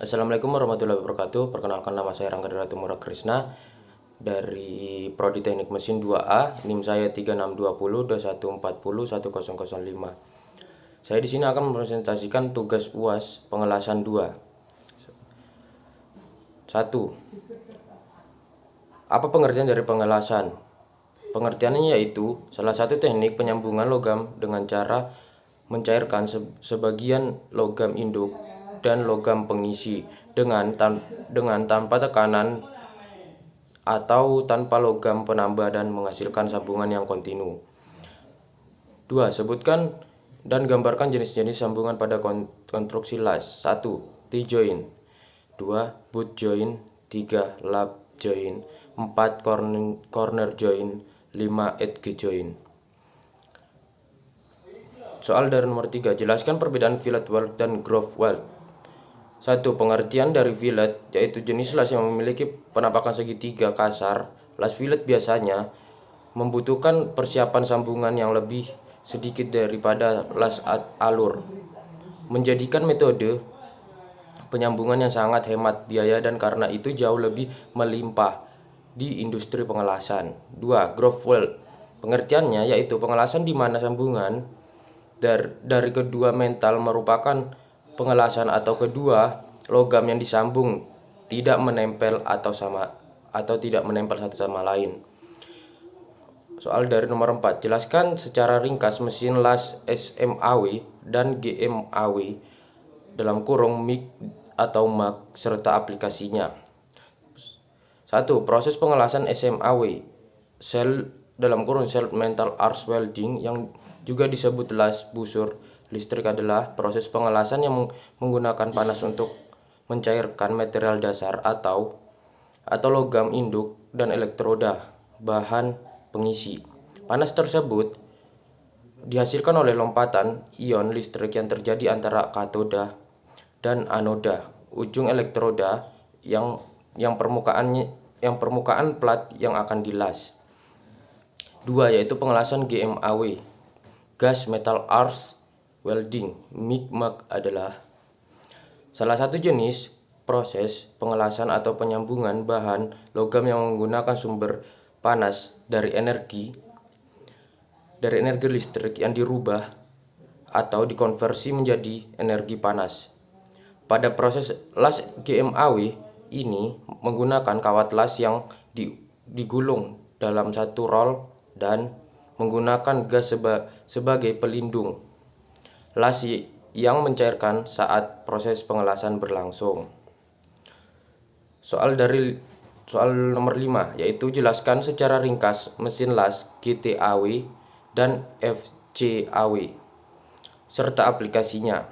Assalamualaikum warahmatullahi wabarakatuh. Perkenalkan, nama saya Rangga Datumura Krisna dari Prodi Teknik Mesin 2A. NIM saya 362021401005. Saya di sini akan mempresentasikan tugas UAS pengelasan 2. 1. Apa pengertian dari pengelasan? Pengertiannya yaitu salah satu teknik penyambungan logam dengan cara mencairkan sebagian logam induk dan logam pengisi dengan tanpa tekanan atau tanpa logam penambah dan menghasilkan sambungan yang kontinu. 2. Sebutkan dan gambarkan jenis-jenis sambungan pada konstruksi las. 1. T-joint. 2. Butt joint. 3. Lap joint. 4. Corner joint. 5. edge joint. Soal dari nomor 3. Jelaskan perbedaan fillet weld dan groove weld. 1. Pengertian dari fillet yaitu jenis las yang memiliki penampakan segitiga kasar. Las fillet biasanya membutuhkan persiapan sambungan yang lebih sedikit daripada las alur, menjadikan metode penyambungan yang sangat hemat biaya dan karena itu jauh lebih melimpah di industri pengelasan. 2. Groove weld. Pengertiannya yaitu pengelasan di mana sambungan dari kedua mental merupakan pengelasan atau kedua logam yang disambung tidak menempel atau tidak menempel satu sama lain. Soal dari nomor 4. Jelaskan secara ringkas mesin las SMAW dan GMAW dalam kurung MIG atau MAG serta aplikasinya. 1. Proses pengelasan SMAW dalam kurung self metal arc welding yang juga disebut las busur listrik adalah proses pengelasan yang menggunakan panas untuk mencairkan material dasar atau logam induk dan elektroda bahan pengisi. Panas tersebut dihasilkan oleh lompatan ion listrik yang terjadi antara katoda dan anoda ujung elektroda yang permukaan plat yang akan dilas. 2. Yaitu pengelasan GMAW, gas metal arc welding. MIG-MAG adalah salah satu jenis proses pengelasan atau penyambungan bahan logam yang menggunakan sumber panas dari energi listrik yang dirubah atau dikonversi menjadi energi panas. Pada proses las GMAW ini menggunakan kawat las yang digulung dalam satu roll dan menggunakan gas sebagai pelindung las yang mencairkan saat proses pengelasan berlangsung. Soal nomor 5 yaitu jelaskan secara ringkas mesin las GTAW dan FCAW serta aplikasinya.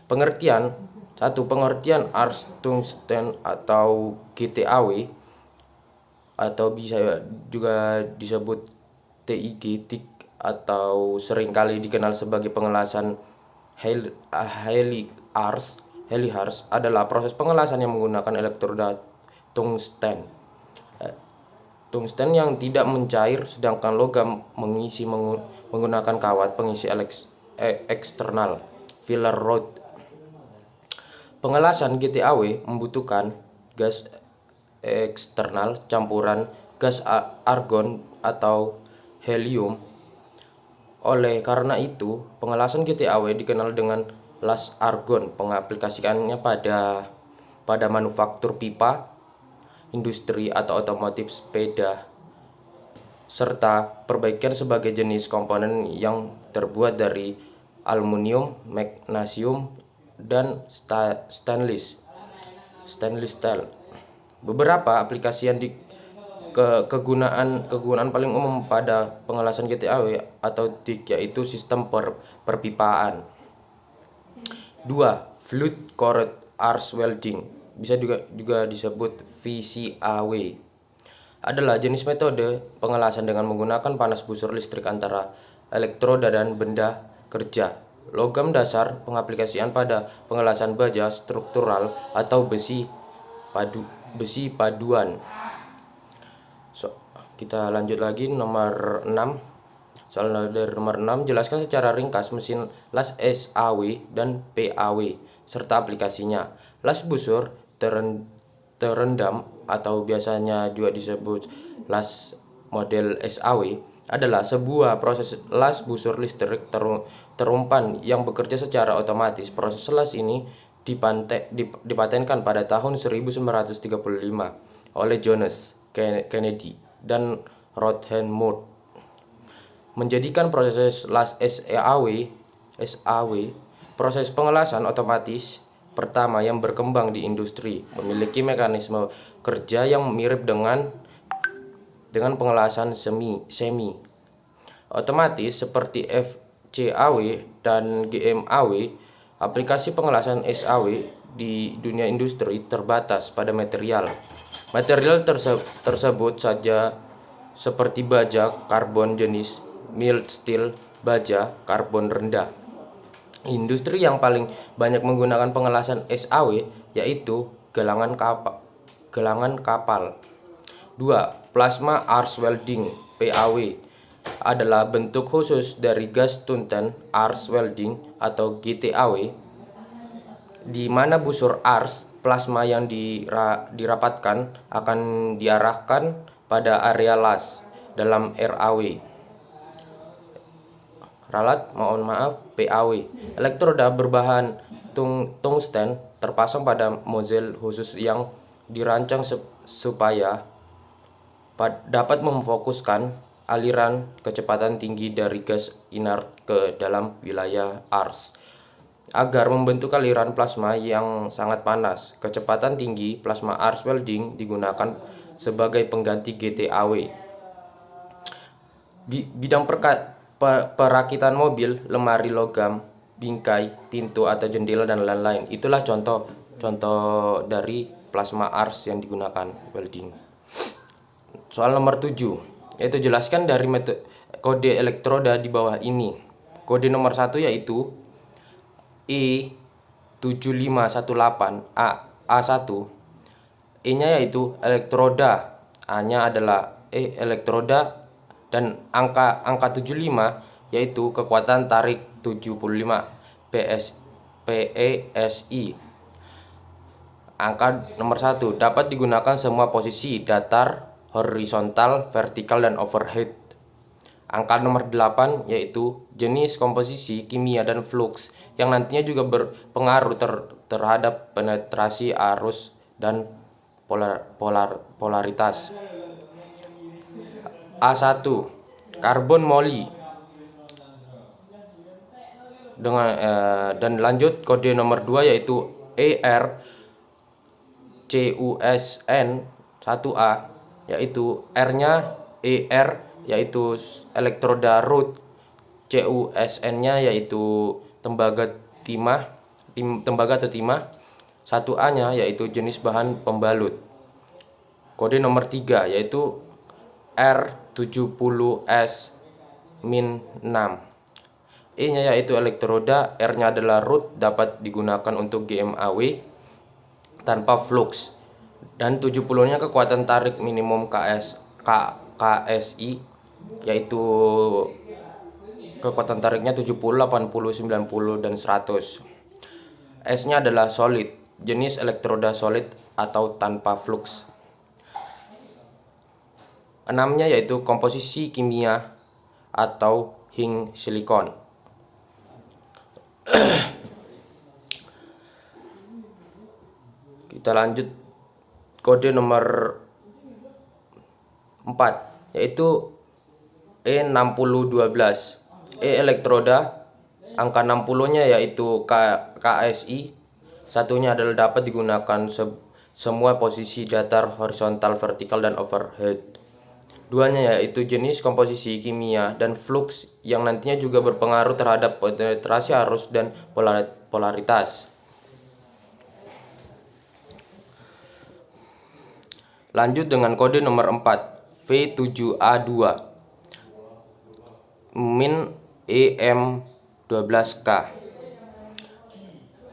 Pengertian. 1. Pengertian arc tungsten atau GTAW atau bisa juga disebut TIG atau seringkali dikenal sebagai pengelasan Heli harz adalah proses pengelasan yang menggunakan elektroda tungsten. Tungsten yang tidak mencair sedangkan logam mengisi menggunakan kawat pengisi eksternal filler rod. Pengelasan GTAW membutuhkan gas eksternal campuran gas argon atau helium. Oleh karena itu, pengelasan GTAW dikenal dengan las argon. Pengaplikasiannya pada manufaktur pipa, industri atau otomotif sepeda, serta perbaikan sebagai jenis komponen yang terbuat dari aluminium, magnesium, dan stainless steel. Beberapa aplikasi yang kegunaan paling umum pada pengelasan GTAW atau TIG yaitu sistem perpipaan. 2. Fluid cored arc welding, bisa juga disebut VCAW, adalah jenis metode pengelasan dengan menggunakan panas busur listrik antara elektroda dan benda kerja logam dasar. Pengaplikasian pada pengelasan baja struktural atau besi paduan. Kita lanjut lagi nomor 6. Soal dari nomor 6, jelaskan secara ringkas mesin las SAW dan PAW serta aplikasinya. Las busur terendam atau biasanya juga disebut las model SAW adalah sebuah proses las busur listrik terumpan yang bekerja secara otomatis. Proses las ini dipatenkan pada tahun 1935 oleh Jonas Kennedy dan Rutherford Moore, menjadikan proses las SAW proses pengelasan otomatis pertama yang berkembang di industri. Memiliki mekanisme kerja yang mirip dengan pengelasan semi otomatis seperti FCAW dan GMAW. Aplikasi pengelasan SAW di dunia industri terbatas pada material tersebut saja, seperti baja karbon jenis mild steel, baja karbon rendah. Industri yang paling banyak menggunakan pengelasan SAW yaitu gelangan kapal. 2. Plasma arc welding (PAW) adalah bentuk khusus dari gas tuntun arc welding atau GTAW, di mana busur arc plasma yang dirapatkan akan diarahkan pada area las dalam PAW. PAW. Elektroda berbahan tungsten terpasang pada nozzle khusus yang dirancang supaya dapat memfokuskan aliran kecepatan tinggi dari gas inert ke dalam wilayah arc agar membentuk aliran plasma yang sangat panas. Kecepatan tinggi plasma arc welding digunakan sebagai pengganti GTAW. Bidang perakitan mobil, lemari logam, bingkai, pintu atau jendela dan lain-lain. Itulah contoh dari plasma arc yang digunakan welding. Soal nomor 7, yaitu jelaskan dari kode elektroda di bawah ini. Kode nomor 1 yaitu E7518A1. E-nya yaitu elektroda, A-nya adalah elektroda, dan angka 75 yaitu kekuatan tarik 75 PSI. Angka nomor 1 dapat digunakan semua posisi: datar, horizontal, vertikal, dan overhead. Angka nomor 8 yaitu jenis, komposisi, kimia, dan flux yang nantinya juga berpengaruh terhadap penetrasi arus dan polaritas. A1 karbon moly dan lanjut kode nomor 2 yaitu ERCUSN1A, yaitu R-nya yaitu elektroda root, CUSN-nya yaitu tembaga atau timah, 1A-nya yaitu jenis bahan pembalut. Kode nomor 3 yaitu R70S-6. E-nya yaitu elektroda, R-nya adalah root, dapat digunakan untuk GMAW tanpa flux, dan 70-nya kekuatan tarik minimum KSI, yaitu kekuatan tariknya 70, 80, 90, dan 100. S-nya adalah solid, jenis elektroda solid atau tanpa flux. 6-nya yaitu komposisi kimia atau hing silikon. Kita lanjut kode nomor 4 yaitu E6012. Elektroda, angka 60-nya yaitu KSI. Satunya adalah dapat digunakan semua posisi: datar, horizontal, vertikal, dan overhead. Duanya yaitu jenis, komposisi, kimia, dan flux yang nantinya juga berpengaruh terhadap penetrasi arus dan polaritas. Lanjut dengan kode nomor 4 V7A2 min EM12K.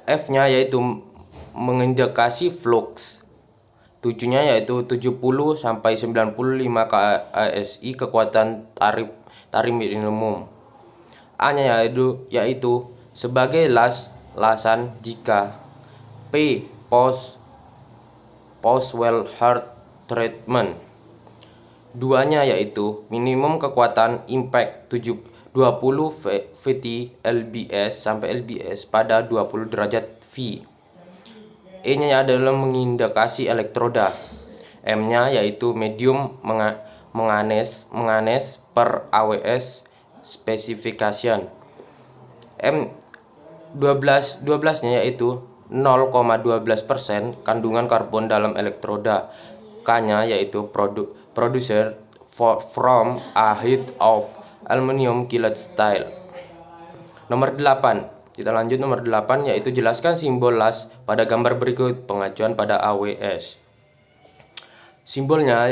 F-nya yaitu mengindikasi flux. 7-nya yaitu 70 sampai 95 KSI kekuatan tarik minimum. A-nya yaitu sebagai lasan jika P. Post well heart treatment. Duanya yaitu minimum kekuatan impact 20 VT lbs sampai lbs pada 20 derajat V. E-nya adalah mengindikasi elektroda. M-nya yaitu medium menganes per AWS specification. M 12-nya yaitu 0,12% kandungan karbon dalam elektroda. K-nya yaitu producer from a heat of aluminium kiln style. Nomor 8. Kita lanjut nomor 8, yaitu jelaskan simbol las pada gambar berikut. Pengajuan pada AWS. Simbolnya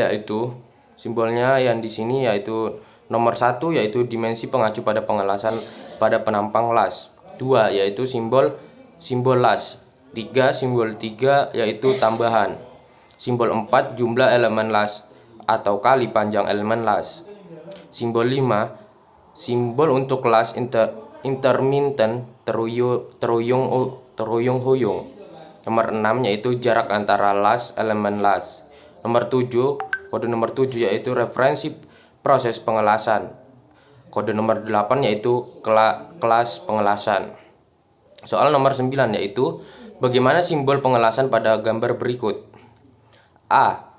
yang di sini yaitu nomor 1 yaitu dimensi pengacu pada pengelasan pada penampang las. 2 yaitu simbol las. 3 simbol 3 yaitu tambahan. Simbol 4 jumlah elemen las atau kali panjang elemen las. Simbol 5 simbol untuk las intermittent terhuyung-huyung. Nomor 6 yaitu jarak antara las elemen las. Nomor 7 kode nomor 7 yaitu referensi proses pengelasan. Kode nomor 8 yaitu kelas pengelasan. Soal nomor 9 yaitu bagaimana simbol pengelasan pada gambar berikut. A.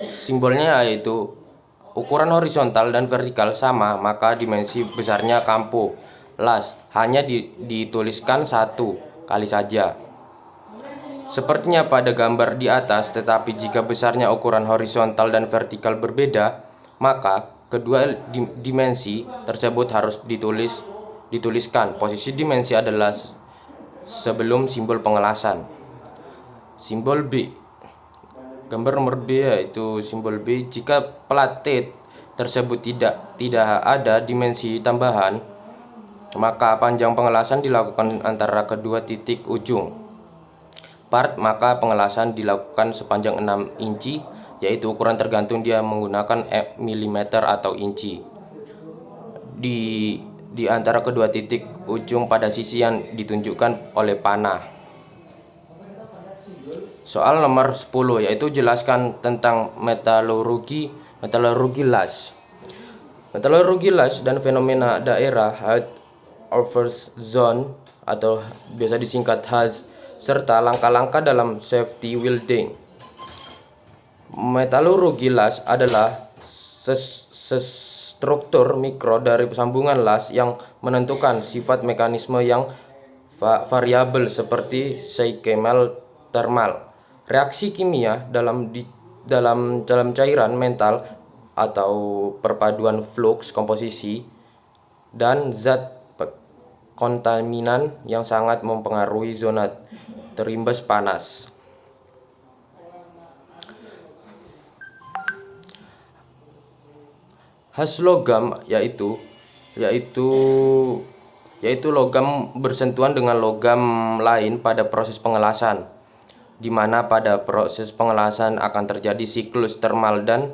Simbolnya yaitu ukuran horizontal dan vertikal sama, maka dimensi besarnya kampo las hanya dituliskan 1 kali saja. Sepertinya pada gambar di atas, tetapi jika besarnya ukuran horizontal dan vertikal berbeda, maka kedua dimensi tersebut harus dituliskan. Posisi dimensi adalah sebelum simbol pengelasan. Simbol B. Gambar nomor B yaitu simbol B. Jika plate tersebut tidak ada dimensi tambahan, maka panjang pengelasan dilakukan antara kedua titik ujung part, maka pengelasan dilakukan sepanjang 6 inci, yaitu ukuran tergantung dia menggunakan mm atau inci. Di antara kedua titik ujung pada sisi yang ditunjukkan oleh panah. Soal nomor 10 yaitu jelaskan tentang metalurgi las. Metalurgi las dan fenomena daerah height over zone atau biasa disingkat HAZ, serta langkah-langkah dalam safety welding. Metalurgi las adalah struktur mikro dari sambungan las yang menentukan sifat mekanisme yang variabel seperti seikemal thermal. Reaksi kimia dalam cairan metal atau perpaduan fluks komposisi dan zat kontaminan yang sangat mempengaruhi zona terimbas panas. Khas logam yaitu logam bersentuhan dengan logam lain pada proses pengelasan, di mana pada proses pengelasan akan terjadi siklus termal dan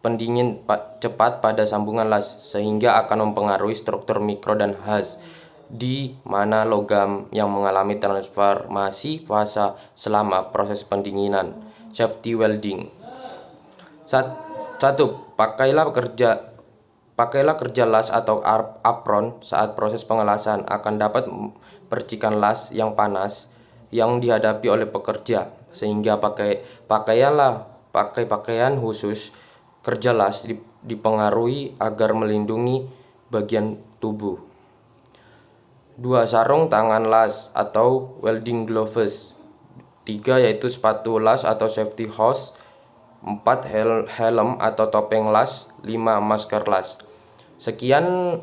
pendingin cepat pada sambungan las, sehingga akan mempengaruhi struktur mikro dan khas, di mana logam yang mengalami transformasi fase selama proses pendinginan. Safety welding. 1. Pakailah kerja las atau apron saat proses pengelasan, akan dapat percikan las yang panas yang dihadapi oleh pekerja, sehingga pakai pakaian khusus kerja las dipengaruhi agar melindungi bagian tubuh. 2. Sarung tangan las atau welding gloves. 3. Yaitu sepatu las atau safety hose. 4. Helm atau topeng las. 5. Masker las. Sekian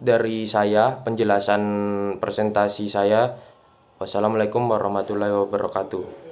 dari saya penjelasan presentasi saya. Wassalamualaikum warahmatullahi wabarakatuh.